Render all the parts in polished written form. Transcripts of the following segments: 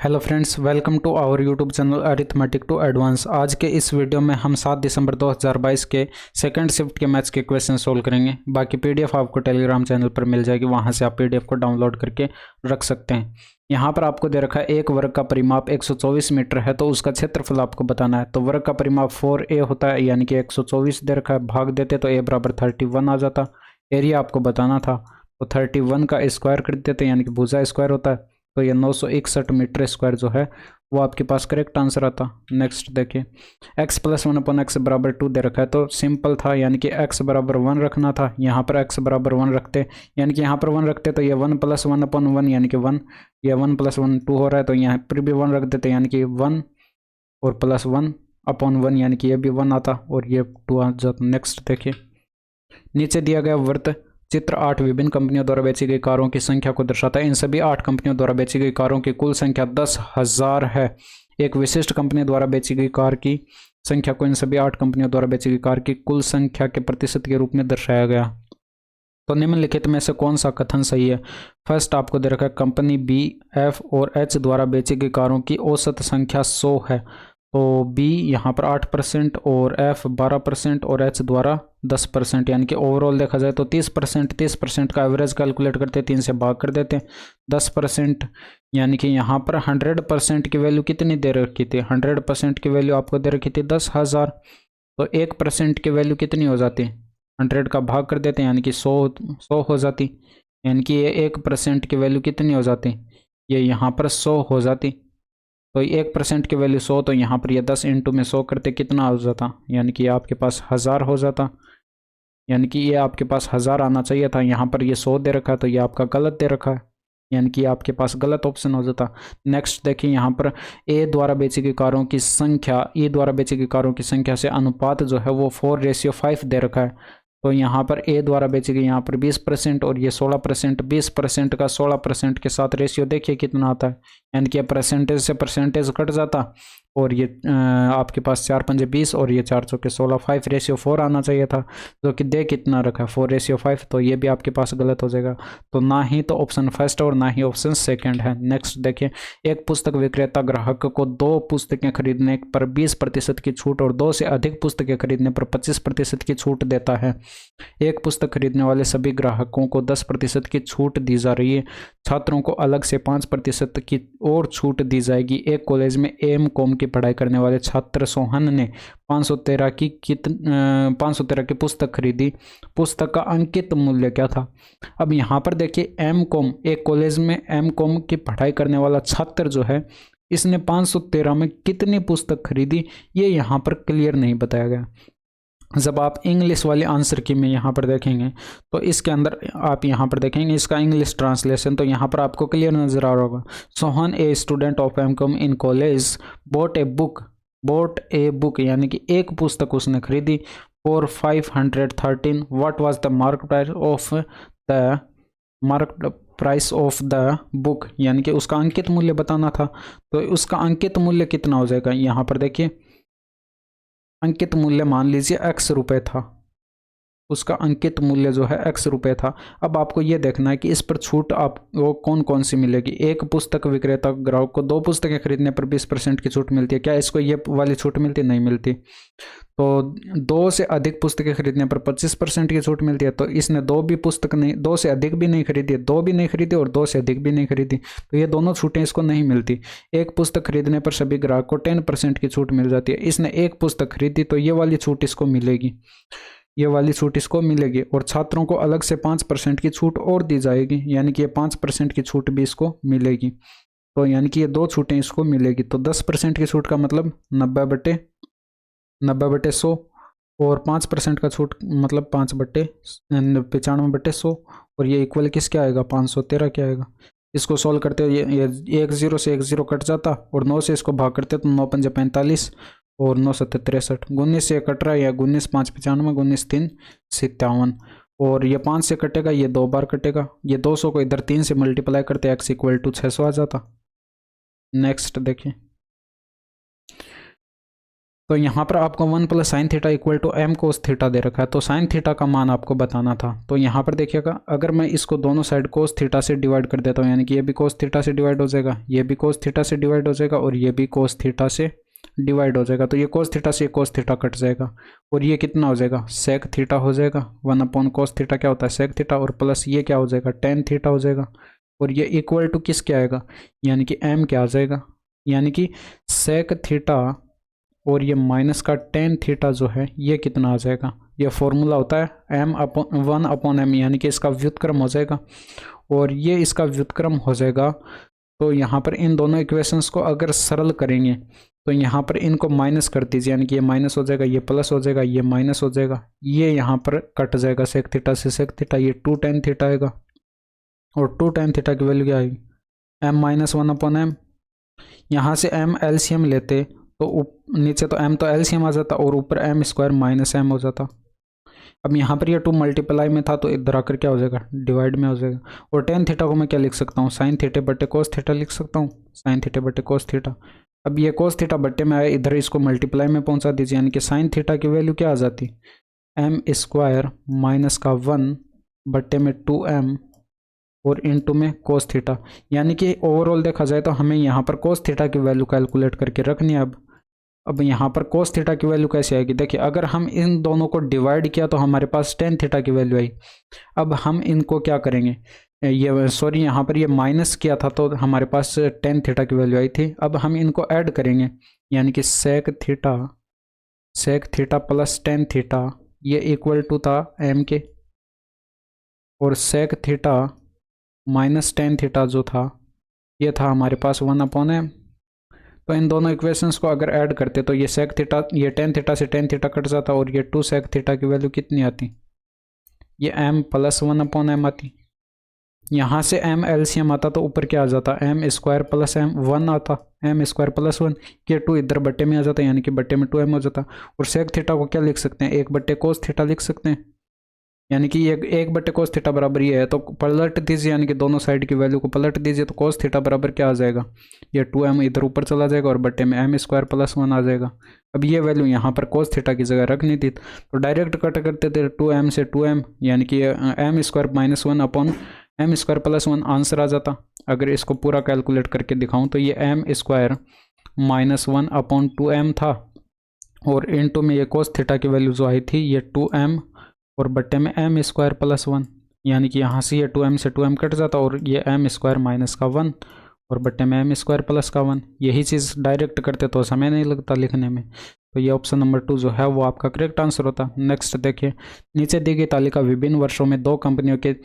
Hello friends, welcome to our YouTube channel arithmetic to advance. आज के इस video में हम 7 दिसंबर 2022 के सेकंड शिफ्ट के मैथ्स के क्वेश्चन सोल्व करेंगे। बाकी पीडीएफ आपको टेलीग्राम चैनल पर मिल जाएगी, वहां से आप पीडीएफ को डाउनलोड करके रख सकते हैं। यहाँ पर आपको दे रखा है एक वर्ग का परिमाप 124 मीटर है, तो उसका क्षेत्रफल आपको बताना है। तो वर्ग का परिमाप 4a होता है, यानी कि 124 दे रखा है, भाग देते तो a बराबर 31 आ जाता। एरिया आपको बताना था, तो 31 का स्क्वायर कर देते, यानी कि भुजा स्क्वायर होता है, तो ये 961 मीटर स्क्वायर जो है वो आपके पास करेक्ट आंसर आता। नेक्स्ट देखिए, x प्लस 1/x बराबर 2 दे रखा है, तो सिंपल था, यानी कि x बराबर 1 रखना था। यहाँ पर x बराबर 1 रखते, यानी कि यहाँ पर 1 रखते तो ये 1 प्लस 1/1 यानी कि 1, ये 1 प्लस 1 2 हो रहा है, तो यहाँ पर भी 1 रख देते, यानी कि 1 और प्लस 1/1 यानी कि ये भी 1 आता और ये 2 आ जाता। नेक्स्ट देखिए, नीचे दिया गया वृत्त चित्र 8 विभिन्न कंपनियों द्वारा बेची गई कारों की संख्या को दर्शाता है। इन सभी 8 कंपनियों द्वारा बेची गई कारों की कुल संख्या 10,000 है। एक विशिष्ट कंपनी द्वारा बेची गई कार की संख्या को इन सभी 8 कंपनियों द्वारा बेची गई कार की कुल संख्या के प्रतिशत के रूप में दर्शाया गया। तो निम्नलिखित में से कौन सा कथन सही है? फर्स्ट आपको दे रखा है कंपनी बी, एफ और एच द्वारा बेची गई कारों की औसत संख्या 100 है। तो बी यहाँ पर 8% और एफ 12% और एच द्वारा 10%, यानी कि ओवरऑल देखा जाए तो 30%। 30% का एवरेज कैलकुलेट करते 3 से भाग कर देते 10%, यानी कि यहाँ पर 100% की वैल्यू कितनी दे रखी थी? 100% की वैल्यू आपको दे रखी थी 10,000। तो 1% की वैल्यू कितनी हो जाती? 100 का भाग कर देते, यानी कि 100 हो जाती, यानी कि ये 1% की वैल्यू कितनी हो जाती? ये यहाँ पर 100 हो जाती। तो 1% की वैल्यू 100, तो यहाँ पर ये 10 इंटू में 100 करते कितना हो जाता? यानी कि आपके पास 1000 हो जाता, यानी कि ये आपके पास 1000 आना चाहिए था। यहाँ पर ये 100 दे रखा है, तो ये आपका गलत दे रखा है, यानी कि आपके पास गलत ऑप्शन हो जाता। नेक्स्ट देखिए, यहाँ पर ए द्वारा बेची गई कारों की संख्या ई द्वारा बेची गई कारों की संख्या से अनुपात जो है वो 4:5 दे रखा है। तो यहाँ पर ए द्वारा बेची गई यहाँ पर 20% और ये 16%। 20% का 16% के साथ रेशियो देखिए कितना आता है, यानी कि परसेंटेज से परसेंटेज कट जाता और ये आपके पास 4×5 20 और ये 4×4 16, 5:4 आना चाहिए था, जो कि दे कितना रखा है 4:5। तो ये भी आपके पास गलत हो जाएगा। तो ना ही तो ऑप्शन फर्स्ट और ना ही ऑप्शन सेकंड है। नेक्स्ट देखिए, एक पुस्तक विक्रेता ग्राहक को 2 पुस्तकें खरीदने पर 20% की छूट और 2 से अधिक पुस्तकें खरीदने पर 25% की छूट देता है। एक पुस्तक खरीदने वाले सभी ग्राहकों को 10% की छूट दी जा रही है। छात्रों को अलग से 5% की और छूट दी जाएगी। एक कॉलेज में एम.कॉम की पढ़ाई करने वाले छात्र सोहन ने 513 की पुस्तक खरीदी। पुस्तक का अंकित मूल्य क्या था? अब यहाँ पर देखिए, एम.कॉम, एक कॉलेज में एम.कॉम की पढ़ाई करने वाला छात्र जो है, इसने 513 में कितनी पुस्तक खरीदी, ये यहाँ पर क्लियर नहीं बताया गया। जब आप इंग्लिश वाले आंसर की में यहाँ पर देखेंगे तो इसके अंदर आप यहाँ पर देखेंगे इसका इंग्लिश ट्रांसलेशन, तो यहाँ पर आपको क्लियर नजर आ रहा होगा। Sohan a student of M.Com in college boat a book, यानी कि एक पुस्तक उसने खरीदी for 513। What was the mark price of the book, यानी कि उसका अंकित मूल्य बताना था। तो उसका अंकित मूल्य कितना हो जाएगा? यहाँ पर देखिए, अंकित मूल्य मान लीजिए x रुपये था, उसका अंकित मूल्य जो है x रुपये था। अब आपको ये देखना है कि इस पर छूट आपको कौन कौन सी मिलेगी। एक पुस्तक विक्रेता ग्राहक को 2 पुस्तकें खरीदने पर 20% की छूट मिलती है। क्या इसको ये वाली छूट मिलती? नहीं मिलती। तो 2 से अधिक पुस्तकें खरीदने पर 25% की छूट मिलती है। तो इसने 2 से अधिक भी नहीं खरीदी, 2 भी नहीं खरीदी और 2 से अधिक भी नहीं खरीदी, तो ये दोनों छूटें इसको नहीं मिलती। एक पुस्तक खरीदने पर सभी ग्राहक को 10% की छूट मिल जाती है। इसने एक पुस्तक खरीदी, तो ये वाली छूट इसको मिलेगी, ये वाली छूट इसको मिलेगी। और छात्रों को अलग से 5% की छूट और दी जाएगी, यानी कि ये 5% की छूट भी इसको मिलेगी। तो यानी कि ये 2 छूटें इसको मिलेगी। तो 10% की छूट का मतलब 90/100 और 5% का छूट मतलब 5/95/100, और ये इक्वल किसके आएगा? 513 क्या आएगा? इसको सॉल्व करते ये 1 0 से 1 0 कट जाता और 9 से इसको भाग करते तो 9×5 45 और 9×7 63। 19 से कट रहा है, या 19 5 95, 19 3 57, और ये 5 से कटेगा, ये 2 बार कटेगा। ये 200 को इधर 3 से मल्टीप्लाई करते x = 600 आ जाता। नेक्स्ट देखिए, तो यहाँ पर आपको 1 plus sine theta equal to m cos theta दे रखा है, तो साइन थीटा का मान आपको बताना था। तो यहाँ पर देखिएगा, अगर मैं इसको दोनों साइड कोस थीटा से डिवाइड कर देता हूँ, यानी कि ये भी कोस थीटा से डिवाइड हो जाएगा, ये भी कोस थीटा से डिवाइड हो जाएगा और ये भी कोस थीटा से डिवाइड हो जाएगा, तो ये कोस थीटा से कोस थीटा कट जाएगा और ये कितना हो जाएगा, सेक थीटा हो जाएगा। 1 अपॉन कोस थीटा क्या होता है, सेक थीटा, और प्लस ये क्या हो जाएगा, टेन थीटा हो जाएगा, और ये इक्वल टू किस क्या आएगा, यानी कि एम क्या आ जाएगा, यानी कि सेक थीटा और ये माइनस का टेन थीटा जो है ये कितना आ जाएगा, ये फॉर्मूला होता है एम अपॉन 1 अपॉन एम, यानी कि इसका व्युत्क्रम हो जाएगा, और ये इसका व्युत्क्रम हो जाएगा। तो यहाँ पर इन दोनों इक्वेशंस को अगर सरल करेंगे तो यहाँ पर इनको माइनस कर दीजिए, यानी कि ये माइनस हो जाएगा, ये प्लस हो जाएगा, ये माइनस हो जाएगा, ये यहाँ पर कट जाएगा सेक थीटा से सेक थीटा, ये 2 tan थीटा आएगा, और 2 tan थीटा की वैल्यू क्या आएगी, m माइनस 1 अपॉन एम। यहाँ से m एलसीएम लेते तो नीचे तो m तो एलसीएम आ जाता और ऊपर m स्क्वायर माइनस m हो जाता। अब यहाँ पर ये 2 मल्टीप्लाई में था तो इधर आकर क्या हो जाएगा, डिवाइड में हो जाएगा। और टेन थीटा को मैं क्या लिख सकता हूँ, साइन थीटे बटे कोस थीटा लिख सकता हूँ, साइन थीटे बटे कोस थीटा। अब ये कोस थीटा बट्टे में आया, इधर इसको मल्टीप्लाई में पहुँचा दीजिए, यानी कि साइन थीटा की वैल्यू क्या आ जाती, m स्क्वायर माइनस का 1 बट्टे में 2m और इनटू में कोस थीटा। यानी कि ओवरऑल देखा जाए तो हमें यहाँ पर कोस थीटा की वैल्यू कैलकुलेट करके रखनी है। अब यहाँ पर कोस थीटा की वैल्यू कैसे आएगी, देखिए अगर हम इन दोनों को डिवाइड किया तो हमारे पास टेन थीटा की वैल्यू आई। अब हम इनको क्या करेंगे, ये सॉरी यहाँ पर ये माइनस किया था तो हमारे पास टेन थीटा की वैल्यू आई थी। अब हम इनको ऐड करेंगे, यानी कि sec theta plus tan theta ये इक्वल टू था एम के, और sec theta minus tan theta जो था ये था हमारे पास 1 अपॉन एम। तो इन दोनों इक्वेशंस को अगर ऐड करते तो ये सेक थीटा, ये टेन थीटा से टेन थीटा कट जाता और ये 2 सेक थीटा की वैल्यू कितनी आती, ये m प्लस 1 अपॉन एम आती। यहाँ से m एलसीएम आता तो ऊपर क्या आ जाता, m स्क्वायर प्लस m 1 आता, m स्क्वायर प्लस 1, ये 2 इधर बट्टे में आ जाता, यानी कि बट्टे में 2m हो जाता। और सेक थीटा को क्या लिख सकते हैं, 1 बट्टे कोस थीटा लिख सकते हैं, यानी कि ये 1 बट्टे कोस थीटा बराबर ये है, तो पलट दीजिए, यानी कि दोनों साइड की वैल्यू को पलट दीजिए, तो कोस थीटा बराबर क्या आ जाएगा, ये 2m इधर ऊपर चला जाएगा और बट्टे में m स्क्वायर प्लस 1 आ जाएगा। अब ये वैल्यू यहाँ पर कोस थीटा की जगह रखनी थी तो डायरेक्ट कट करते थे 2m से 2m, यानी कि m square minus 1 upon m square plus 1 answer आ जाता। अगर इसको पूरा कैलकुलेट करके दिखाऊँ तो ये m square minus 1 upon 2m था, और इनटू में ये कोस थीटा की वैल्यू जो आई थी ये 2m और बट्टे में m स्क्वायर प्लस 1, यानी कि यहाँ से ये 2m से 2m कट जाता और ये m स्क्वायर माइनस का 1 और बट्टे में m स्क्वायर प्लस का 1। यही चीज़ डायरेक्ट करते तो समय नहीं लगता लिखने में, तो ये ऑप्शन नंबर 2 जो है वो आपका करेक्ट आंसर होता। नेक्स्ट देखिए, नीचे दी गई तालिका विभिन्न वर्षों में 2 कंपनियों के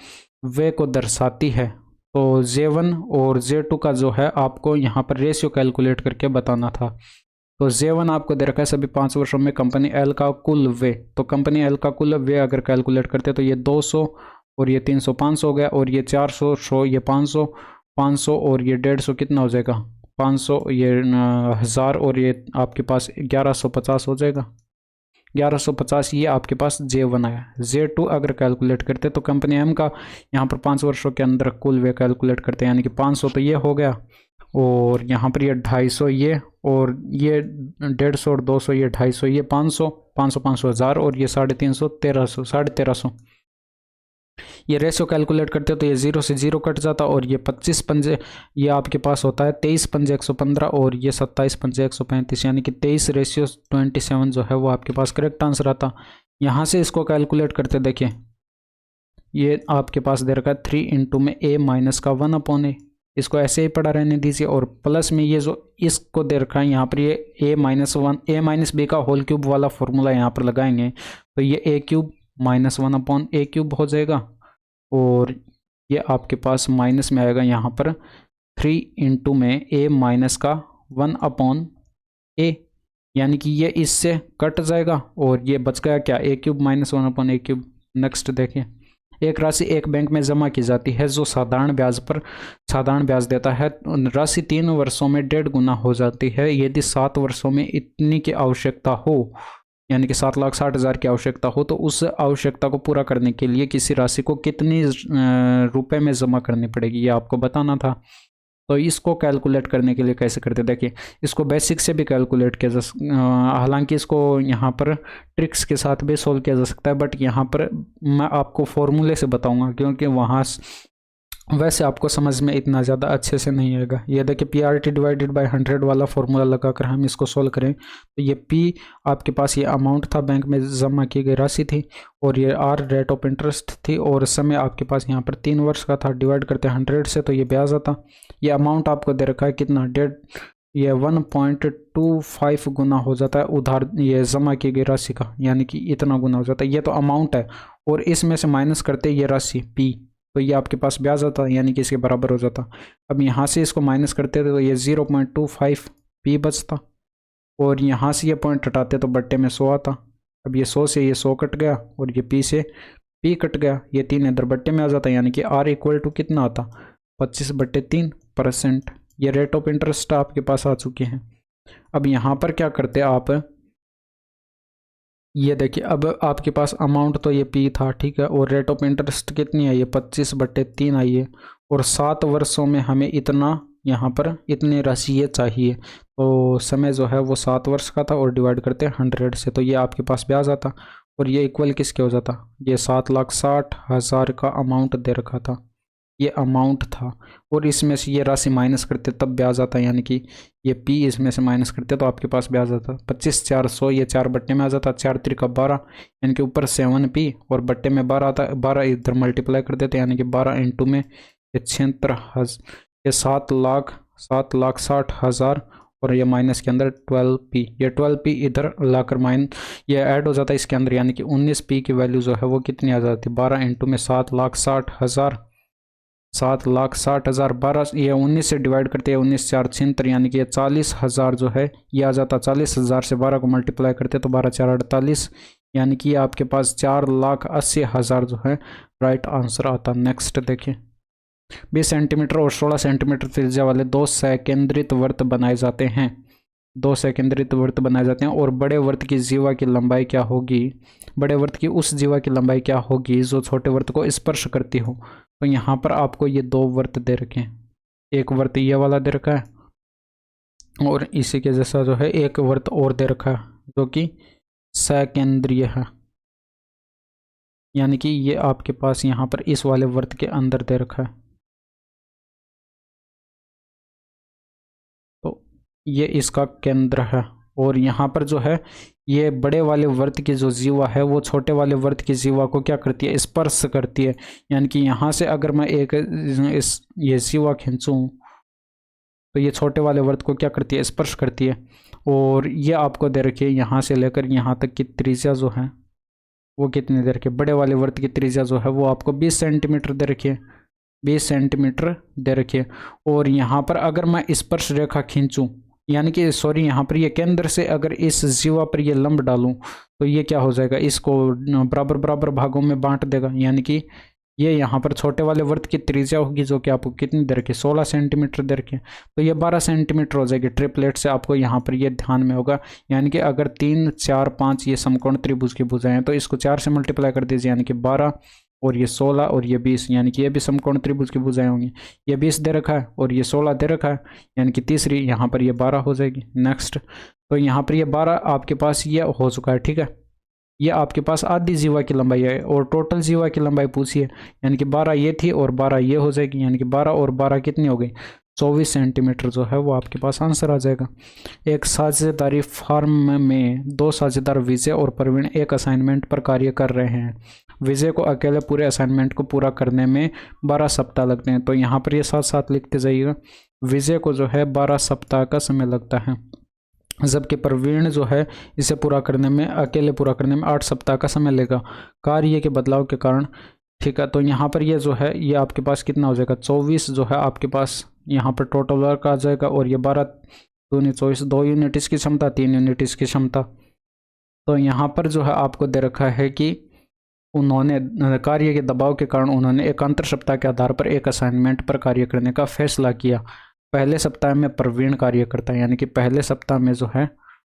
व्यय को दर्शाती है, तो J1 और J2 का जो है आपको यहाँ पर रेशियो कैलकुलेट करके बताना था। तो J1 आपको दे रखा है सभी 5 वर्षों में कंपनी एल का कुल व्यय, तो कंपनी एल का कुल व्यय अगर कैलकुलेट करते तो ये 200 और ये 300 500 हो गया, और ये 400 100 ये 500 500 और ये 150 कितना हो जाएगा 500, ये 1000 और ये आपके पास 1150 हो जाएगा, 1150 ये आपके पास J1 आया। J2 अगर कैलकुलेट करते तो कंपनी एम का यहाँ पर 5 वर्षों के अंदर कुल व्यय कैलकुलेट करते हैं, यानी कि 500 तो ये हो गया, और यहाँ पर ये 250 ये, और ये 150 और 200 ये 250 ये 500 500 500 1000 और ये 350 1300 1350। ये रेशियो कैलकुलेट करते हो तो ये 0 से 0 कट जाता, और ये 25 पंजे ये आपके पास होता है 23 पंजे 115 और ये 27 पंजे 135, यानी कि 23:27 जो है वो आपके पास करेक्ट आंसर आता। यहाँ से इसको कैलकुलेट करते देखिए, ये आपके पास दे रखा है 3 इंटू में a माइनस का 1 अपॉन ए, इसको ऐसे ही पड़ा रहने दीजिए, और प्लस में ये जो इसको दे रखा है यहाँ पर ये a minus 1 a minus b का होल क्यूब वाला फॉर्मूला यहाँ पर लगाएंगे तो ये a cube minus 1 upon a cube हो जाएगा, और ये आपके पास माइनस में आएगा यहाँ पर 3 इंटू में a माइनस का 1 अपॉन a, यानी कि ये इससे कट जाएगा और ये बच गया क्या a cube minus 1 upon a cube. Next देखिए, एक राशि एक बैंक में जमा की जाती है जो साधारण ब्याज पर साधारण ब्याज देता है, राशि 3 वर्षों में 1.5 गुना हो जाती है। यदि 7 वर्षों में इतनी की आवश्यकता हो, यानी कि 7,60,000 की आवश्यकता हो, तो उस आवश्यकता को पूरा करने के लिए किसी राशि को कितनी रुपए में जमा करनी पड़ेगी ये आपको बताना था। तो इसको कैलकुलेट करने के लिए कैसे करते हैं, देखिए इसको बेसिक से भी कैलकुलेट किया हालांकि इसको यहाँ पर ट्रिक्स के साथ भी सोल्व किया जा सकता है, बट यहाँ पर मैं आपको फॉर्मूले से बताऊंगा क्योंकि वहाँ वैसे आपको समझ में इतना ज़्यादा अच्छे से नहीं आएगा। ये देखिए PRT डिवाइडेड बाय 100 वाला फॉर्मूला लगाकर हम इसको सोल्व करें तो ये P आपके पास ये अमाउंट था, बैंक में जमा की गई राशि थी, और ये R रेट ऑफ इंटरेस्ट थी, और समय आपके पास यहाँ पर 3 वर्ष का था। डिवाइड करते हैं 100 से तो ये ब्याज आता। ये अमाउंट आपको दे रखा है कितना, 1.25 गुना हो जाता है उधार ये जमा की गई राशि का, यानी कि इतना गुना हो जाता है। ये तो अमाउंट है, और इसमें से माइनस करते ये राशि P, तो ये आपके पास ब्याज आता है, यानी कि इसके बराबर हो जाता। अब यहाँ से इसको माइनस करते तो ये 0.25 P बचता, और यहाँ से ये पॉइंट हटाते तो बट्टे में 100 आता। अब ये 100 से ये 100 कट गया, और ये P से P कट गया, ये 3 इधर बट्टे में आ जाता, यानी कि R इक्वल टू कितना आता, 25/3%। ये रेट ऑफ इंटरेस्ट आपके पास आ चुके हैं। अब यहाँ पर क्या करते आप, ये देखिए अब आपके पास अमाउंट तो ये P था, ठीक है, और रेट ऑफ इंटरेस्ट कितनी आई है, 25/3 आई है, और 7 वर्षों में हमें इतना यहाँ पर इतनी राशि ये चाहिए, तो समय जो है वो 7 वर्ष का था, और डिवाइड करते हैं 100 से तो ये आपके पास ब्याज आता, और ये इक्वल किसके हो जाता, ये 7,60,000 का अमाउंट दे रखा था, ये अमाउंट था, और इसमें से ये राशि माइनस करते तब ब्याज आता, यानी कि ये P इसमें से माइनस करते तो आपके पास ब्याज आता 25/400, ये 4 बट्टे में आ जाता, 4 3 12, यानी कि ऊपर 7P और बट्टे में 12 आता, 12 इधर मल्टीप्लाई कर देते, यानी कि 12 इंटू में ये 76,000, ये 7,60,000, और ये माइनस के अंदर 12P, ये 12P इधर लाकर ये ऐड हो जाता है इसके अंदर, यानी कि 19P की वैल्यू जो है वो कितनी आ जाती, 12 इंटू में 7,60,000, 7,60,000, 12 ये 19 से डिवाइड करते हैं, 19 4 76, यानी कि ये 40,000 जो है ये आ जाता। 40,000 से 12 को मल्टीप्लाई करते तो 12 4 48, यानी कि आपके पास 4,80,000 जो है राइट आंसर आता। नेक्स्ट देखिए, 20 सेंटीमीटर और 16 सेंटीमीटर त्रिज्या वाले 2 सकेंद्रित वृत्त बनाए जाते हैं, 2 सकेंद्रित वृत्त बनाए जाते हैं, और बड़े वृत्त की जीवा की लंबाई क्या होगी, बड़े वृत्त की उस जीवा की लंबाई क्या होगी जो छोटे वृत्त को स्पर्श करती हो। तो यहाँ पर आपको ये 2 वृत्त दे रखे हैं, एक वृत्त ये वाला दे रखा है, और इसी के जैसा जो है एक वृत्त और दे रखा है जो कि सकेंद्रीय है, यानी कि ये आपके पास यहाँ पर इस वाले वृत्त के अंदर दे रखा है। तो ये इसका केंद्र है, और यहाँ पर जो है ये बड़े वाले वृत्त की जो जीवा है वो छोटे वाले वृत्त की जीवा को क्या करती है, स्पर्श करती है, यानी कि यहाँ से अगर मैं एक ये जीवा खींचूं तो ये छोटे वाले वृत्त को क्या करती है, स्पर्श करती है। और ये आपको दे रखी है यहाँ से लेकर यहाँ तक की त्रिज्या जो है वो कितनी दे रखी है, बड़े वाले वृत्त की त्रिज्या जो है वो आपको 20 सेंटीमीटर दे रखी है, 20 सेंटीमीटर दे रखी है। और यहाँ पर अगर मैं स्पर्श रेखा खींचूं, यानी कि सॉरी यहाँ पर ये केंद्र से अगर इस जीवा पर ये लंब डालूं तो ये क्या हो जाएगा, इसको बराबर बराबर भागों में बांट देगा, यानी कि ये यहाँ पर छोटे वाले वृत्त की त्रिज्या होगी जो कि आपको कितनी दे रखी है, 16 सेंटीमीटर दे रखी है, तो ये 12 सेंटीमीटर हो जाएगी। ट्रिपलेट से आपको यहाँ पर ये ध्यान में होगा, यानी कि अगर 3 4 5 ये समकोण त्रिभुज की भुजाएं हैं तो इसको 4 से मल्टीप्लाई कर दीजिए, यानी कि 12, और ये 16 और ये 20, यानी कि ये भी समकोण त्रिभुज की भुजाएं होंगी। ये 20 दे रखा है और ये 16 दे रखा है, यानी कि तीसरी यहाँ पर ये 12 हो जाएगी। नेक्स्ट, तो यहाँ पर ये 12 आपके पास ये हो चुका है, ठीक है, ये आपके पास आधी जीवा की लंबाई है, और टोटल जीवा की लंबाई पूछी है, यानी कि 12 ये थी और 12 ये हो जाएगी, यानी कि 12 और 12 कितनी हो गई, 24 सेंटीमीटर जो है वो आपके पास आंसर आ जाएगा। एक साझेदारी फार्म में 2 साझेदार विजय और प्रवीण एक असाइनमेंट पर कार्य कर रहे हैं। विजय को अकेले पूरे असाइनमेंट को पूरा करने में 12 सप्ताह लगते हैं, तो यहाँ पर ये साथ साथ लिखते जाइएगा। विजय को जो है 12 सप्ताह का समय लगता है, जबकि प्रवीण जो है इसे पूरा करने में अकेले पूरा करने में 8 सप्ताह का समय लेगा कार्य के बदलाव के कारण, ठीक है। तो यहाँ पर ये जो है ये आपके पास कितना हो जाएगा, 24 जो है आपके पास यहाँ पर टोटल वर्क आ जाएगा, और ये 12 दूनी 24, 2 यूनिट इसकी क्षमता, 3 यूनिट इसकी क्षमता। तो यहाँ पर जो है आपको दे रखा है कि उन्होंने कार्य के दबाव के कारण उन्होंने एकांतर सप्ताह के आधार पर एक असाइनमेंट पर कार्य करने का फैसला किया। पहले सप्ताह में प्रवीण कार्य करता है, यानी कि पहले सप्ताह में जो है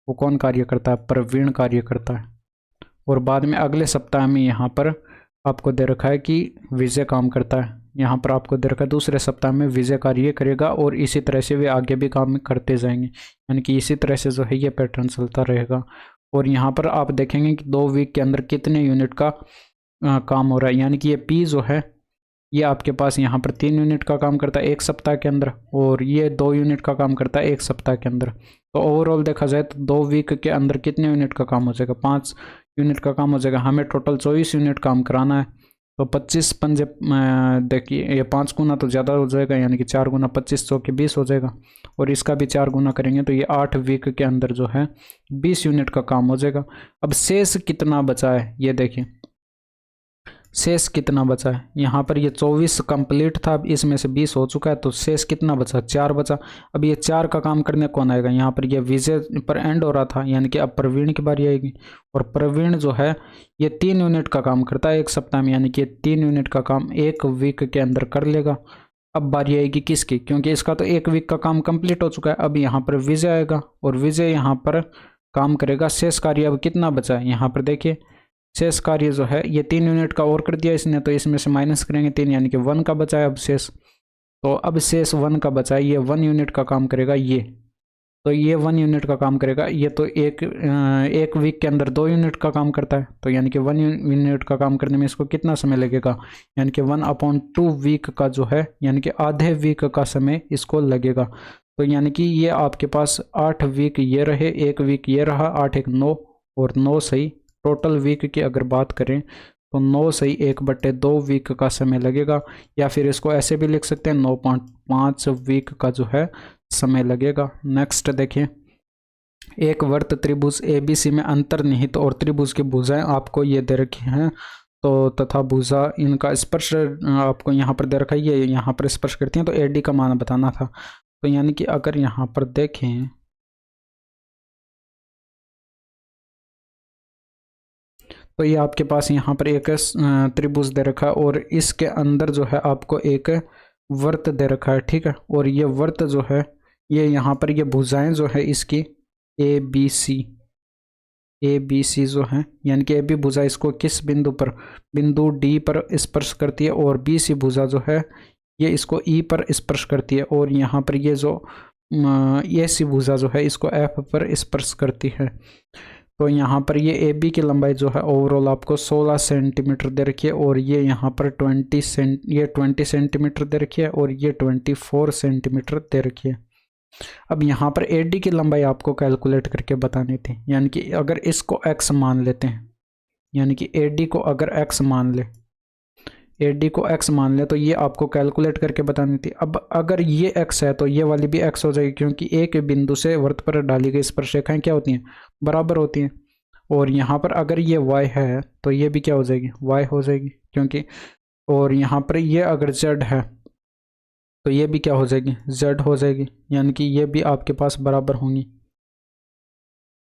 वो कौन कार्य करता है, प्रवीण कार्य करता है, और बाद में अगले सप्ताह में यहाँ पर आपको दे रखा है कि विजय काम करता है, यहाँ पर आपको दे रखा है दूसरे सप्ताह में विजय कार्य करेगा और इसी तरह से वे आगे भी काम करते जाएंगे, यानी कि इसी तरह से जो है ये पैटर्न चलता रहेगा। और यहाँ पर आप देखेंगे कि 2 वीक के अंदर कितने यूनिट का काम हो रहा है, यानी कि ये पी जो है ये आपके पास यहाँ पर 3 यूनिट का काम करता है 1 सप्ताह के अंदर, और ये 2 यूनिट का काम करता है 1 सप्ताह के अंदर। तो ओवरऑल देखा जाए तो 2 वीक के अंदर कितने यूनिट का काम हो जाएगा, 5 यूनिट का काम हो जाएगा। हमें टोटल 24 यूनिट काम कराना है, तो 25 पंजे देखिए ये 5 गुना तो ज़्यादा हो जाएगा, यानी कि 4 गुना 25 चौके 20 हो जाएगा, और इसका भी 4 गुना करेंगे तो ये 8 वीक के अंदर जो है 20 यूनिट का काम हो जाएगा। अब शेष कितना बचा है ये देखिए, शेष कितना बचा है, यहाँ पर ये 24 कंप्लीट था, अब इसमें से 20 हो चुका है, तो शेष कितना बचा, 4 बचा। अब ये 4 का काम करने कौन आएगा, यहाँ पर ये विजय पर एंड हो रहा था, यानी कि अब प्रवीण की बारी आएगी, और प्रवीण जो है ये 3 यूनिट का काम करता है 1 सप्ताह में, यानी कि 3 यूनिट का काम 1 वीक के अंदर कर लेगा। अब बारी आएगी किसकी, क्योंकि इसका तो 1 वीक का काम कंप्लीट हो चुका है, अब यहाँ पर विजय आएगा और विजय यहाँ पर काम करेगा। शेष कार्य अब कितना बचा है, यहाँ पर देखिए शेष कार्य जो है ये 3 यूनिट का और कर दिया इसने, तो इसमें से माइनस करेंगे 3, यानी कि 1 का बचा है अब शेष। तो अब शेष 1 का बचा है, ये 1 यूनिट का काम करेगा ये, तो ये 1 यूनिट का काम करेगा। ये तो एक वीक के अंदर 2 यूनिट का काम करता है, तो यानी कि 1 यूनिट का काम करने में इसको कितना समय लगेगा, यानी कि 1/2 वीक का जो है, यानी कि आधे वीक का समय इसको लगेगा। तो यानी कि ये आपके पास 8 वीक ये रहे, 1 वीक ये रहा, 8 1 9 और 9 सही। टोटल वीक की अगर बात करें तो 9 सही 1/2 वीक का समय लगेगा, या फिर इसको ऐसे भी लिख सकते हैं 9.5 वीक का जो है समय लगेगा। नेक्स्ट देखें, एक वर्त त्रिभुज ABC में अंतर्निहित और त्रिभुज की भुजाएं आपको ये दे रखी हैं, तो तथा भुजा इनका स्पर्श आपको यहाँ पर दे रखा है, ये यहाँ पर स्पर्श करती हैं, तो AD का मान बताना था। तो यानी कि अगर यहाँ पर देखें तो ये आपके पास यहाँ पर एक त्रिभुज दे रखा है, और इसके अंदर जो है आपको एक वर्त दे रखा है, ठीक है। और ये वर्त जो है ये यहाँ पर ये भुजाएं जो है इसकी ABC जो है, यानी कि AB भुजा इसको किस बिंदु पर, बिंदु D पर स्पर्श करती है, और BC भुजा जो है ये इसको E पर स्पर्श करती है, और यहाँ पर ये जो AC भुजा जो है इसको F पर स्पर्श करती है। तो यहाँ पर ये AB की लंबाई जो है ओवरऑल आपको 16 सेंटीमीटर दे रखी है, और ये यहाँ पर 20 सेंटीमीटर दे रखी है, और ये 24 सेंटीमीटर दे रखी है। अब यहाँ पर AD की लंबाई आपको कैलकुलेट करके बतानी थी, यानी कि अगर इसको x मान लेते हैं, यानी कि AD को अगर x मान ले तो ये आपको कैलकुलेट करके बतानी थी। अब अगर ये x है तो ये वाली भी x हो जाएगी, क्योंकि एक बिंदु से वृत्त पर डाली गई स्पर्शरेखाएं क्या होती हैं, बराबर होती हैं। और यहाँ पर अगर ये y है तो ये भी क्या हो जाएगी, y हो जाएगी, क्योंकि और यहाँ पर ये अगर z है तो ये भी क्या हो जाएगी, z हो जाएगी, यानी कि ये भी आपके पास बराबर होंगी,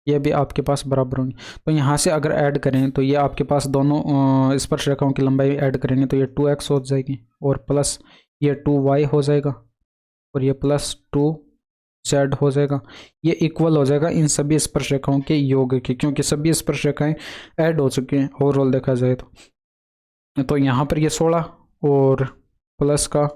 ये भी आपके पास बराबर होंगी। तो यहाँ से अगर ऐड करें तो ये आपके पास दोनों स्पर्श रेखाओं की लंबाई ऐड करेंगे तो ये 2x हो जाएगी, और प्लस ये 2y हो जाएगा, और ये प्लस 2z हो जाएगा। ये इक्वल हो जाएगा इन सभी स्पर्श रेखाओं के योग की, क्योंकि सभी स्पर्श रेखाएं ऐड हो चुकी हैं ओवरऑल देखा जाए तो यहाँ पर ये 16 और प्लस का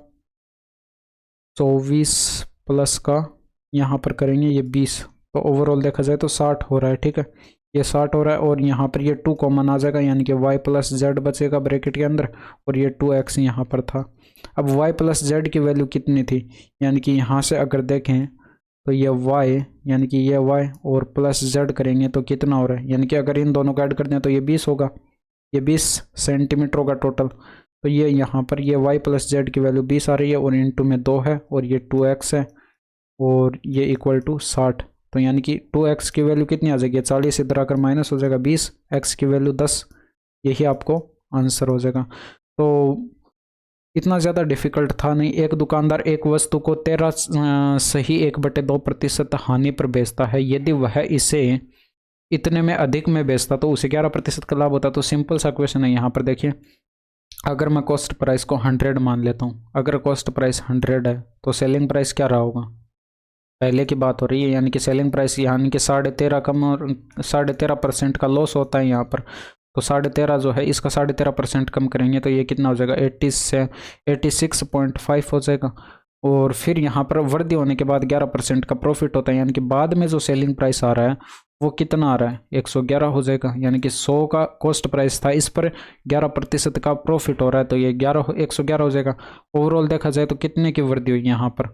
24 प्लस का यहाँ पर करेंगे ये 20, तो ओवरऑल देखा जाए तो 60 हो रहा है, ठीक है। ये 60 हो रहा है, और यहाँ पर ये 2 कॉमन आ जाएगा, यानी कि y प्लस जेड बचेगा ब्रैकेट के अंदर, और ये 2x यहाँ पर था। अब y प्लस जेड की वैल्यू कितनी थी, यानी कि यहाँ से अगर देखें तो ये y, यानी कि ये y और प्लस जेड करेंगे तो कितना हो रहा है, यानी कि अगर इन दोनों को ऐड कर दें तो ये 20 होगा, ये 20 सेंटीमीटर होगा टोटल। तो ये यहाँ पर ये y प्लस जेड की वैल्यू 20 आ रही है, और इंटू में 2 है, और ये 2x है, और ये इक्वल टू 60। तो यानी कि 2x की वैल्यू कितनी आ जाएगी, 40 इधर आकर माइनस हो जाएगा 20, x की वैल्यू 10, यही आपको आंसर हो जाएगा। तो इतना ज़्यादा डिफिकल्ट था नहीं। एक दुकानदार एक वस्तु को 13 सही 1/2% हानि पर बेचता है, यदि वह इसे इतने में अधिक में बेचता तो उसे 11% का लाभ होता। तो सिंपल सा क्वेश्चन है, यहाँ पर देखिए अगर मैं कॉस्ट प्राइस को 100 मान लेता हूँ, अगर कॉस्ट प्राइस 100 है तो सेलिंग प्राइस क्या रहा होगा, पहले की बात हो रही है, यानी कि सेलिंग प्राइस यानी कि 13.5 कम और 13.5% का लॉस होता है यहाँ पर। तो 13.5 जो है इसका 13.5% कम करेंगे तो ये कितना हो जाएगा 86.5 हो जाएगा। और फिर यहाँ पर वृद्धि होने के बाद 11% का प्रॉफिट होता है, यानी कि बाद में जो सेलिंग प्राइस आ रहा है वो कितना आ रहा है 111 हो जाएगा, यानी कि 100 का कॉस्ट प्राइस था, इस पर 11% का प्रॉफिट हो रहा है तो ये 111 हो जाएगा। ओवरऑल देखा जाए तो कितने की वृद्धि हुई यहाँ पर,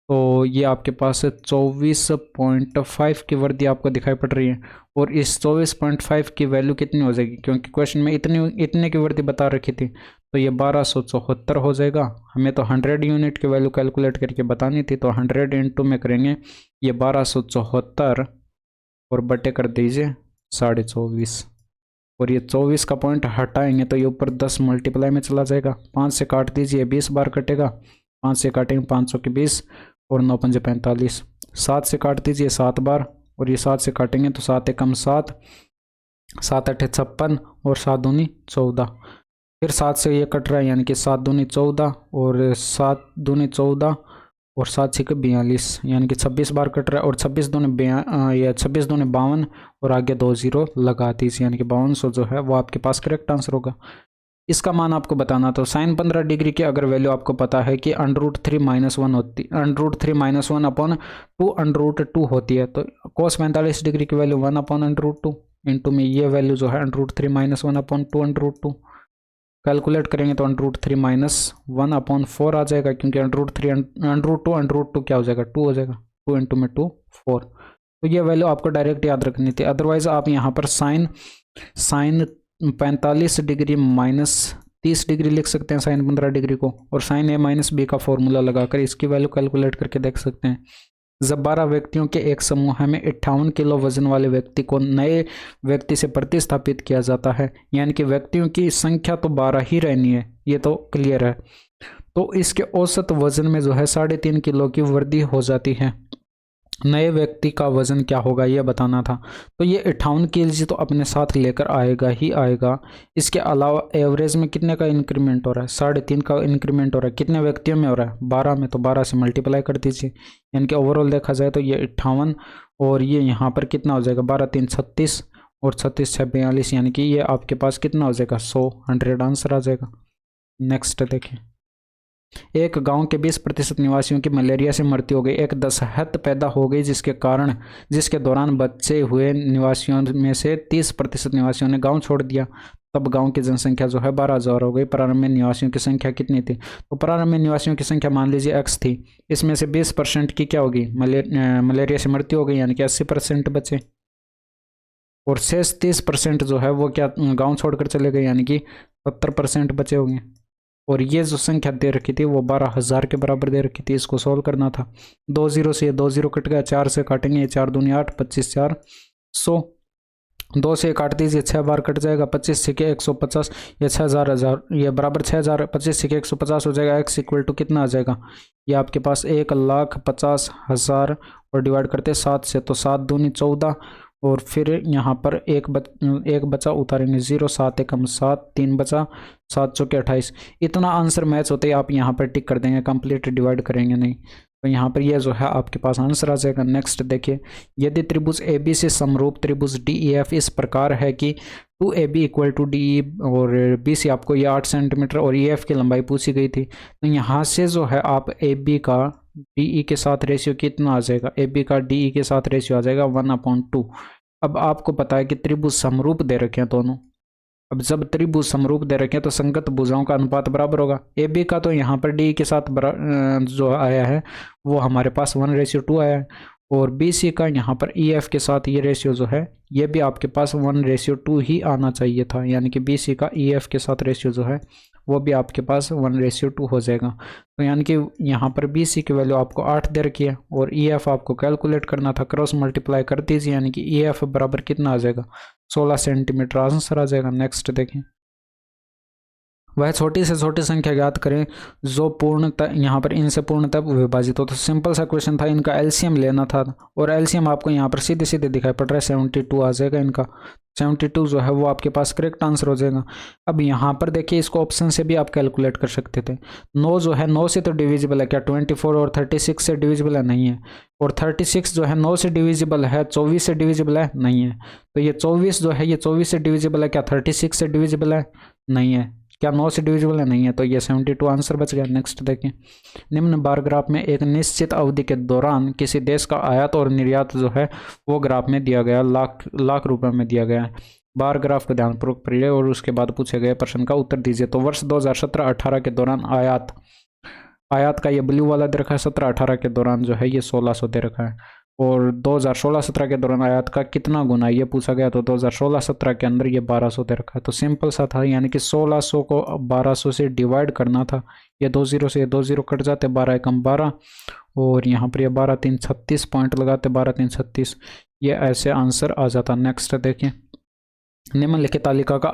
तो ये आपके पास 24.5 की वृद्धि आपको दिखाई पड़ रही है। और इस 24.5 की वैल्यू कितनी हो जाएगी, क्योंकि क्वेश्चन में इतने की वृद्धि बता रखी थी, तो ये 1274 हो जाएगा। हमें तो 100 यूनिट की वैल्यू कैलकुलेट करके बतानी थी, तो 100 इंटू में करेंगे ये 1274 और बटे कर दीजिए 24.5, और ये 24 का पॉइंट हटाएंगे तो ये ऊपर 10 मल्टीप्लाई में चला जाएगा। 5 से काट दीजिए 20 बार कटेगा, 5 से काटेंगे 500 के 20 और 9 पंजे 45। 7 से काट दीजिए 7 बार और ये 7 से काटेंगे तो 7 एकम 7, 7 अठे 56 और 7 दूनी 14। फिर 7 से ये कट रहा है, यानी कि 7 दूनी 14 और 7 दूनी 14 और 7 छिक 42, यानी कि 26 बार कट रहा है। और 26 दूनी 52 और आगे 2 जीरो लगा दीजिए, यानी कि 5200 जो है वो आपके पास करेक्ट आंसर होगा। इसका मान आपको बताना, तो साइन 15 डिग्री की अगर वैल्यू आपको पता है कि √3 - 1 होती, √3 - 1 अपॉन 2 √2 होती है, तो cos 45 डिग्री की वैल्यू 1 अपॉन √2 इंटू में ये वैल्यू जो है √3 - 1 अपॉन 2 √2 कैलकुलेट करेंगे तो √3 - 1 अपॉन 4 आ जाएगा, क्योंकि √2 क्या हो जाएगा 2 हो जाएगा, 2 इंटू में 2 4। तो ये वैल्यू आपको डायरेक्ट याद रखनी थी, अदरवाइज आप यहाँ पर साइन 45 डिग्री -30 डिग्री लिख सकते हैं साइन 15 डिग्री को, और साइन A - B का फॉर्मूला लगाकर इसकी वैल्यू कैलकुलेट करके देख सकते हैं। जब 12 व्यक्तियों के एक समूह में 58 किलो वजन वाले व्यक्ति को नए व्यक्ति से प्रतिस्थापित किया जाता है, यानी कि व्यक्तियों की संख्या तो 12 ही रहनी है, ये तो क्लियर है, तो इसके औसत वजन में जो है 3.5 किलो की वृद्धि हो जाती है। नए व्यक्ति का वजन क्या होगा ये बताना था, तो ये 58 kg तो अपने साथ लेकर आएगा ही आएगा। इसके अलावा एवरेज में कितने का इंक्रीमेंट हो रहा है 3.5 का इंक्रीमेंट हो रहा है, कितने व्यक्तियों में हो रहा है 12 में, तो 12 से मल्टीप्लाई कर दीजिए, यानी कि ओवरऑल देखा जाए तो ये 58 और ये यहाँ पर कितना हो जाएगा 12 3 36 और 36 6 42, यानी कि ये आपके पास कितना हो जाएगा 100 आंसर आ जाएगा। नेक्स्ट देखें, एक गांव के 20% निवासियों की मलेरिया से मृत्यु हो गई। एक दस्तक पैदा हो गई जिसके दौरान बचे हुए निवासियों में से 30% निवासियों ने गांव छोड़ दिया। तब गांव की जनसंख्या जो है 12,000 हो गई। प्रारंभ में निवासियों की संख्या कितनी थी, तो प्रारंभ में निवासियों की संख्या मान लीजिए x थी, इसमें से 20% की क्या होगी मलेरिया से मृत्यु हो गई, यानी कि 80% बचे, और शेष 30% जो है वो क्या गाँव छोड़कर चले गए, यानी कि 70% बचे होंगे। और ये जो संख्या दे रखी थी वो 12,000 के बराबर दे रखी थी, इसको सॉल्व करना था। 2 जीरो से 2 जीरो कट गया, 4 से काटेंगे 4 दूनी 8 25 4 100, 2 से काट दीजिए 6 बार कट जाएगा, 25 सिक्के 150, ये 6,000 ये बराबर 6,000, 25 सिक्के 150 हो जाएगा। x इक्वल टू कितना आ जाएगा, ये आपके पास 1,50,000 और डिवाइड करते 7 से, तो 7 दूनी 14 और फिर यहाँ पर एक बचा उतारेंगे 0, 7 एकम 7, 3 बचा, 7 चौके 28। इतना आंसर मैच होते ही आप यहाँ पर टिक कर देंगे, कंप्लीट डिवाइड करेंगे नहीं, तो यहाँ पर ये जो है आपके पास आंसर आ जाएगा। नेक्स्ट देखिए, यदि त्रिभुज AB से समरूप त्रिभुज DEF इस प्रकार है कि 2AB इक्वल टू DE और BC आपको ये 8 सेंटीमीटर और EF की लंबाई पूछी गई थी, तो यहाँ से जो है आप AB का DE के साथ रेशियो कितना आ जाएगा, AB का DE के साथ रेशियो आ जाएगा 1/2। अब आपको पता है कि त्रिभुज समरूप दे रखे हैं दोनों, अब जब त्रिभुज समरूप दे रखे हैं तो संगत भुजाओं का अनुपात बराबर होगा। AB का तो यहाँ पर DE के साथ जो आया है वो हमारे पास 1:2 आया है, और BC का यहाँ पर EF के साथ ये रेशियो जो है ये भी आपके पास 1:2 ही आना चाहिए था, यानी कि BC का EF के साथ रेशियो जो है वो भी आपके पास 1:2 हो जाएगा। तो यानी कि यहाँ पर BC की वैल्यू आपको 8 दे रखी है और EF आपको कैलकुलेट करना था, क्रॉस मल्टीप्लाई कर दीजिए, यानी कि EF बराबर कितना आ जाएगा 16 सेंटीमीटर आंसर आ जाएगा। नेक्स्ट देखें, वह छोटी से छोटी संख्या ज्ञात करें जो पूर्णतः यहाँ पर इनसे पूर्णतः विभाजित हो। तो सिंपल सा क्वेश्चन था, इनका एलसीएम लेना था और एलसीएम आपको यहाँ पर सीधे सीधे दिखाई पड़ रहा है 72 आ जाएगा इनका। 72 जो है वो आपके पास करेक्ट आंसर हो जाएगा। अब यहाँ पर देखिए इसको ऑप्शन से भी आप कैलकुलेट कर सकते थे। 9 जो है 9 से तो डिविजिबल है क्या? 24 और 36 से डिविजिबल है? नहीं है। और 36 जो है 9 से डिविजिबल है, 24 से डिविजिबल है? नहीं है। तो ये 24 जो है ये 24 से डिविजिबल है क्या? 36 से डिविजिबल है? नहीं है। क्या 9 से डिविजिबल है? नहीं है। तो ये 72 आंसर बच गया। नेक्स्ट देखिए, निम्न बार ग्राफ में एक निश्चित अवधि के दौरान किसी देश का आयात और निर्यात जो है वो ग्राफ में दिया गया, लाख रुपए में दिया गया है। बार ग्राफ को ध्यानपूर्वक पढ़िए और उसके बाद पूछे गए प्रश्न का उत्तर दीजिए। तो वर्ष 2017-18 के दौरान आयात का ये ब्लू वाला दे रखा है 17-18 के दौरान जो है ये 1600 दे रखा है। और 2016-17 के दौरान आयात का कितना गुना ये पूछा गया, तो 2016-17 के अंदर ये 1200 दे रखा है। तो सिंपल सा था, यानी कि 1600 को 1200 से डिवाइड करना था। ये 2 0 से ये 2 0 कट जाते, 12 एकम 12 और यहाँ पर ये 12 3 36 पॉइंट लगाते, 12 3 36, ये ऐसे आंसर आ जाता। नेक्स्ट देखिए, निम्नलिखित तालिका का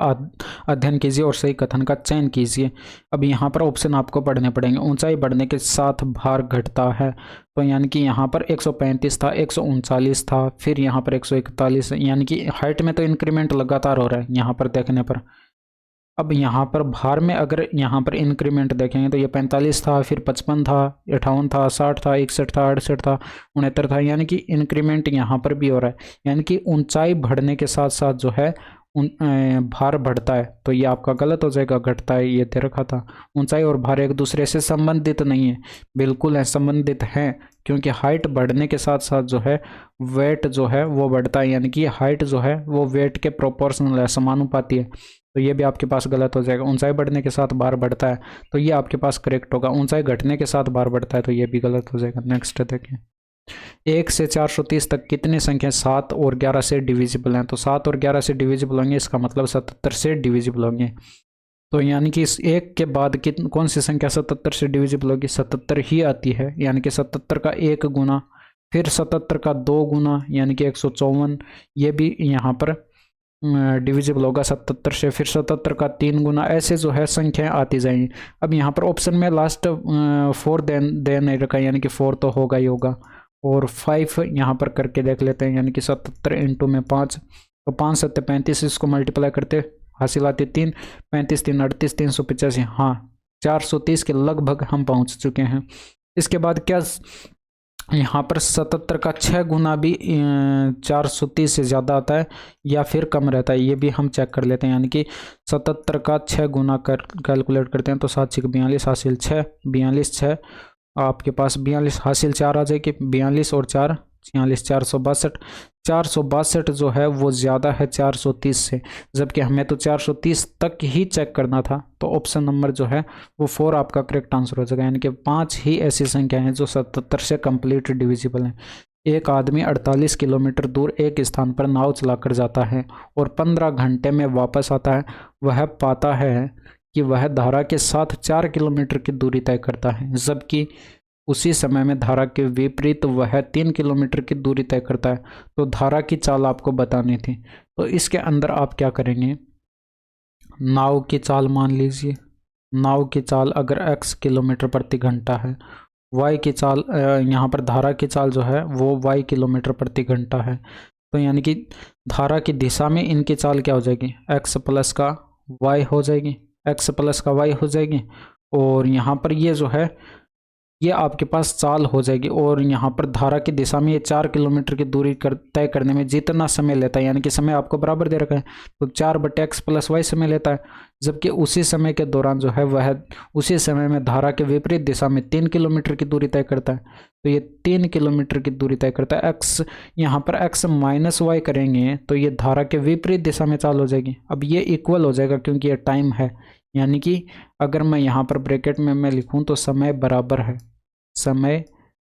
अध्ययन कीजिए और सही कथन का चयन कीजिए। अब यहाँ पर ऑप्शन आपको पढ़ने पड़ेंगे। ऊंचाई बढ़ने के साथ भार घटता है, तो यानी कि यहाँ पर 135 था, 139 था, फिर यहाँ पर 141, यानी कि हाइट में तो इंक्रीमेंट लगातार हो रहा है यहाँ पर देखने पर। अब यहाँ पर भार में अगर यहाँ पर इंक्रीमेंट देखेंगे तो ये 45 था, फिर 55 था, 58 था, 60 था, 61 था, 68 था, 69 था, यानी कि इंक्रीमेंट यहाँ पर भी हो रहा है। यानी कि ऊंचाई बढ़ने के साथ साथ जो है भार बढ़ता है, तो ये आपका गलत हो जाएगा, घटता है ये दे रखा था। ऊंचाई और भार एक दूसरे से संबंधित नहीं है, बिल्कुल है संबंधित है, क्योंकि हाइट बढ़ने के साथ साथ जो है वेट जो है वो बढ़ता है, यानी कि हाइट जो है वो वेट के प्रोपोर्शनल है, समानुपाती है। तो ये भी आपके पास गलत हो जाएगा। ऊंचाई बढ़ने के साथ भार बढ़ता है, तो ये आपके पास करेक्ट होगा। ऊंचाई घटने के साथ भार बढ़ता है, तो ये भी गलत हो जाएगा। नेक्स्ट देखिए, 1 से 430 तक कितनी संख्या 7 और 11 से डिविजिबल हैं? तो 7 और 11 से डिविजिबल होंगे, इसका मतलब 77 से डिविजिबल होंगे। तो यानी कि इस 1 के बाद कौन सी संख्या 77 से डिविजिबल होगी? 77 ही आती है, यानी कि 77 का 1 गुना, फिर 77 का 2 गुना, यानी कि 154, ये भी यहाँ पर डिविजिबल होगा 77 से, फिर 77 का 3 गुना, ऐसे जो है संख्याएं आती जाएंगी। अब यहाँ पर ऑप्शन में लास्ट 4 दे नहीं रखा, यानी कि 4 तो होगा ही होगा। और 5 यहाँ पर करके देख लेते हैं, यानी कि 77 इंटू में 5, तो 5 7 35, इसको मल्टीप्लाई करते हासिल आती 3, 35 3 38, 385, हाँ 430 के लगभग हम पहुँच चुके हैं। इसके बाद क्या यहाँ पर 77 का 6 गुना भी 430 से ज़्यादा आता है या फिर कम रहता है, ये भी हम चेक कर लेते हैं। यानी कि 77 का 6 गुना कैलकुलेट करते हैं, तो 7 6 42 हासिल 6, 42 6, आपके पास 42 हासिल 4 आ जाएगी, 42 और 4 46, 462। 462 जो है वो ज़्यादा है 430 से, जबकि हमें तो 430 तक ही चेक करना था। तो ऑप्शन नंबर जो है वो 4 आपका करेक्ट आंसर हो जाएगा, यानी कि 5 ही ऐसी संख्या हैं जो 77 से कंप्लीट डिविजिबल हैं। एक आदमी 48 किलोमीटर दूर एक स्थान पर नाव चलाकर जाता है और 15 घंटे में वापस आता है। वह पाता है कि वह धारा के साथ 4 किलोमीटर की दूरी तय करता है, जबकि उसी समय में धारा के विपरीत वह 3 किलोमीटर की दूरी तय करता है। तो धारा की चाल आपको बतानी थी, तो इसके अंदर आप क्या करेंगे? नाव की चाल मान लीजिए, नाव की चाल अगर x किलोमीटर प्रति घंटा है, y की चाल यहाँ पर धारा की चाल जो है वो y किलोमीटर प्रति घंटा है, तो यानी कि धारा की दिशा में इनकी चाल क्या हो जाएगी? x प्लस का y हो जाएगी, x प्लस का y हो जाएगी। और यहाँ पर ये जो है ये आपके पास चाल हो जाएगी। और यहाँ पर धारा की दिशा में ये 4 किलोमीटर की दूरी तय करने में जितना समय लेता है, यानी कि समय आपको बराबर दे रखा है, तो 4/x प्लस वाई समय लेता है, जबकि उसी समय के दौरान जो है वह उसी समय में धारा के विपरीत दिशा में 3 किलोमीटर की दूरी तय करता है। तो ये 3 किलोमीटर की दूरी तय करता है। x यहाँ पर x माइनस वाई करेंगे तो ये धारा के विपरीत दिशा में चाल हो जाएगी। अब ये इक्वल हो जाएगा क्योंकि ये टाइम है, यानी कि अगर मैं यहाँ पर ब्रैकेट में मैं लिखूँ तो समय बराबर है, समय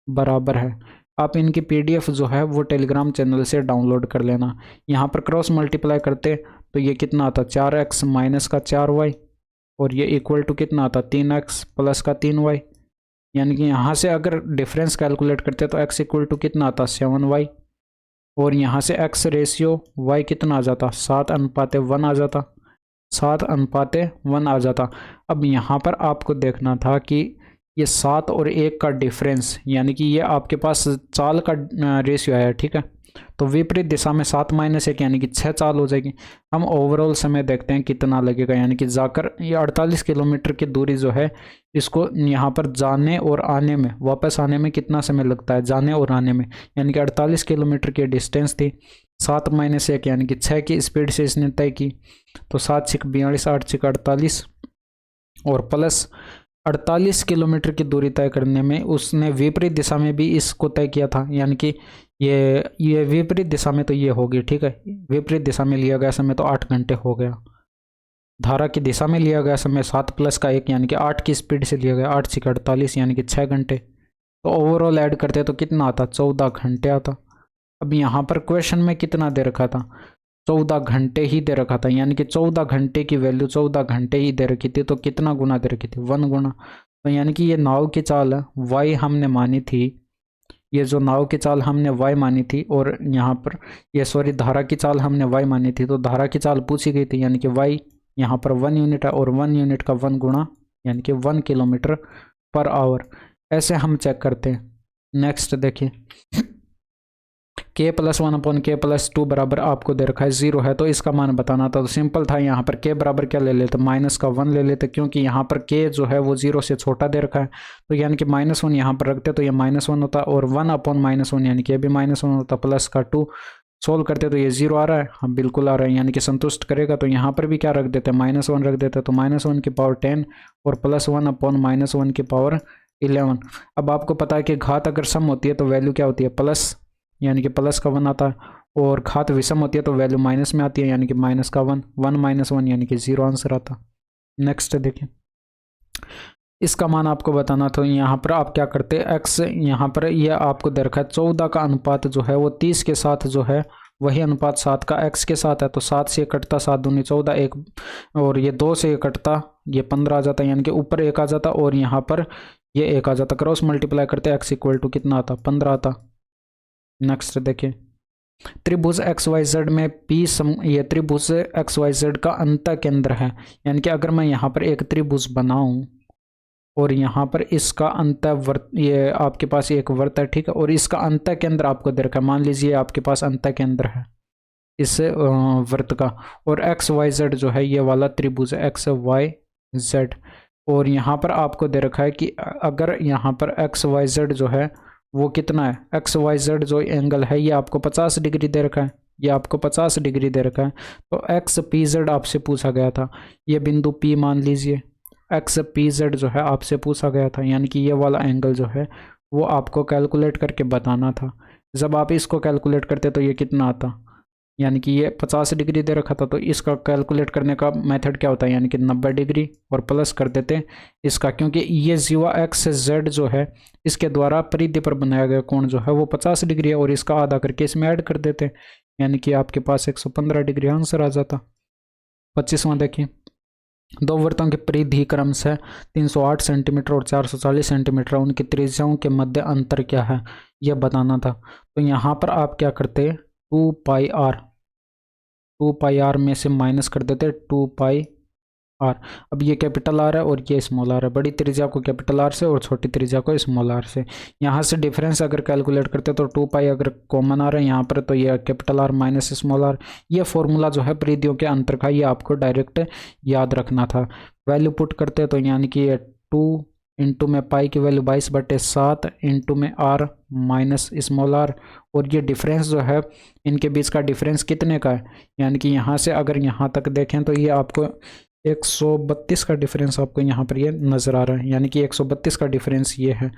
बराबर है। आप इनकी पीडीएफ जो है वो टेलीग्राम चैनल से डाउनलोड कर लेना। यहाँ पर क्रॉस मल्टीप्लाई करते तो ये कितना आता? 4x माइनस का 4y, और ये इक्वल टू कितना आता? 3x प्लस का 3y, यानी कि यहाँ से अगर डिफरेंस कैलकुलेट करते तो x इक्वल टू कितना आता? 7y, और यहाँ से x रेशियो y कितना आ जाता? 7:1 आ जाता। 7:1 आ जाता। अब यहाँ पर आपको देखना था कि ये 7 और 1 का डिफरेंस, यानी कि ये आपके पास चाल का रेशियो है, ठीक है। तो विपरीत दिशा में 7-1 यानी कि 6 चाल हो जाएगी। हम ओवरऑल समय देखते हैं कितना लगेगा, यानी कि जाकर ये 48 किलोमीटर की दूरी जो है, इसको यहाँ पर जाने और आने में, वापस आने में कितना समय लगता है, जाने और आने में, यानी कि 48 किलोमीटर की डिस्टेंस थी। 7-1 यानी कि 6 की स्पीड से इसने तय की। तो 7×6 = 42, 8×6 = 48 और प्लस 48 किलोमीटर की दूरी तय करने में उसने विपरीत दिशा में भी इसको तय किया था, यानी कि ये विपरीत दिशा में तो ये होगी, ठीक है। विपरीत दिशा में लिया गया समय तो 8 घंटे हो गया। धारा की दिशा में लिया गया समय 7+1 यानी कि 8 की स्पीड से लिया गया, 8×6 = 48 यानी कि 6 घंटे। तो ओवरऑल ऐड करते तो कितना आता, 14 घंटे आता। अब यहाँ पर क्वेश्चन में कितना दे रखा था, 14 घंटे ही दे रखा था, यानी कि 14 घंटे की वैल्यू 14 घंटे ही दे रखी थी। तो कितना गुना दे रखी थी, 1 गुना। तो यानी कि ये नाव की चाल है, वाई हमने मानी थी, ये जो नाव की चाल हमने वाई मानी थी, और यहाँ पर ये सॉरी धारा की चाल हमने वाई मानी थी। तो धारा की चाल पूछी गई थी, यानी कि वाई यहाँ पर 1 यूनिट है, और 1 यूनिट का 1 गुना यानी कि 1 किलोमीटर/आवर। ऐसे हम चेक करते हैं। नेक्स्ट देखिए, k+1/k+2 बराबर आपको दे रखा है 0 है, तो इसका मान बताना था। तो सिंपल था, यहाँ पर k बराबर क्या ले लेते, -1 ले लेते, क्योंकि यहाँ पर k जो है वो 0 से छोटा दे रखा है। तो यानी कि -1 यहाँ पर रखते तो ये -1 होता, और 1/-1 यानी कि ये भी -1 होता, प्लस का 2 सोल्व करते तो ये 0 आ रहा है। हाँ बिल्कुल आ रहा है, यानी कि संतुष्ट करेगा। तो यहाँ पर भी क्या रख देते, -1 रख देते, तो -1 की पावर 10 और +1/-1 की पावर 11। अब आपको पता है कि घात अगर सम होती है तो वैल्यू क्या होती है, प्लस, यानी कि प्लस का 1 आता है, और घात विषम होती है तो वैल्यू माइनस में आती है, यानी कि माइनस का 1, 1 - 1 यानी कि 0 आंसर आता। नेक्स्ट देखिए, इसका मान आपको बताना। तो यहाँ पर आप क्या करते, x यहाँ पर यह आपको दे रखा है 14 का अनुपात जो है वो 30 के साथ जो है वही अनुपात 7 का x के साथ है। तो 7 से कटता 7 दूनी 14, एक और ये 2 से कटता ये 15 आ जाता, यानी कि ऊपर 1 आ जाता और यहाँ पर ये 1 आ जाता। क्रॉस मल्टीप्लाई करते x = कितना आता, 15 आता। नेक्स्ट देखिए, त्रिभुज XYZ में ये त्रिभुज XYZ का अंत केंद्र है, यानी कि अगर मैं यहाँ पर एक त्रिभुज बनाऊं और यहाँ पर इसका अंत वर्त, ये आपके पास एक वर्त है, ठीक है, और इसका अंत केंद्र आपको दे रखा है। मान लीजिए आपके पास अंत केंद्र है इस वर्त का, और XYZ जो है ये वाला त्रिभुज है XYZ, और यहाँ पर आपको दे रखा है कि अगर यहाँ पर XYZ जो है वो कितना है, XYZ जो एंगल है ये आपको 50 डिग्री दे रखा है, ये आपको 50 डिग्री दे रखा है। तो XPZ आपसे पूछा गया था, ये बिंदु P मान लीजिए, XPZ जो है आपसे पूछा गया था, यानी कि ये वाला एंगल जो है वो आपको कैलकुलेट करके बताना था। जब आप इसको कैलकुलेट करते तो ये कितना आता, यानी कि ये 50 डिग्री दे रखा था, तो इसका कैलकुलेट करने का मेथड क्या होता है, यानी कि 90 डिग्री और प्लस कर देते इसका, क्योंकि ये जीवा XZ जो है इसके द्वारा परिधि पर बनाया गया कोण जो है वो 50 डिग्री है, और इसका आधा करके इसमें ऐड कर देते, यानी कि आपके पास 115 डिग्री आंसर आ जाता। 25वां देखिए, दो वृत्तों की परिधि क्रम से 308 सेंटीमीटर और 440 सेंटीमीटर, उनकी त्रिज्याओं के मध्य अंतर क्या है यह बताना था। तो यहाँ पर आप क्या करते, 2πr में से माइनस कर देते 2πr। अब ये कैपिटल आर है और ये स्मॉल आर है, बड़ी त्रिज्या को कैपिटल आर से और छोटी त्रिज्या को स्मॉल आर से। यहाँ से डिफरेंस अगर कैलकुलेट करते तो 2π अगर कॉमन आ रहा है यहाँ पर, तो ये capital R minus small R. ये फॉर्मूला जो है परिधियों के अंतर का, ये आपको डायरेक्ट याद रखना था। वैल्यू पुट करते तो यानी कि ये 2 इंटू में पाई की वैल्यू 22/7 इंटू में आर माइनस स्मॉल आर, और ये डिफरेंस जो है इनके बीच का डिफरेंस कितने का है, यानी कि यहाँ से अगर यहाँ तक देखें तो ये आपको 132 का डिफरेंस आपको यहाँ पर ये नज़र आ रहा है, यानी कि 132 का डिफरेंस ये है।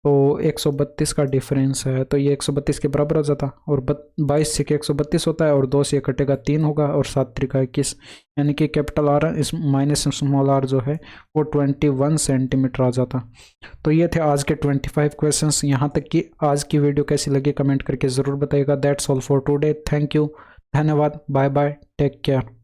तो 132 का डिफरेंस है तो ये 132 के बराबर हो जाता, और 22 से 132 होता है, और 2 से कटेगा 3 होगा, और 7 त्रिका 21, यानी कि कैपिटल आर इस माइनस स्मॉल आर जो है वो 21 सेंटीमीटर आ जाता। तो ये थे आज के 25 क्वेश्चंस। यहाँ तक कि आज की वीडियो कैसी लगी कमेंट करके ज़रूर बताइएगा। That's all for today, thank you, धन्यवाद, बाय बाय, टेक केयर।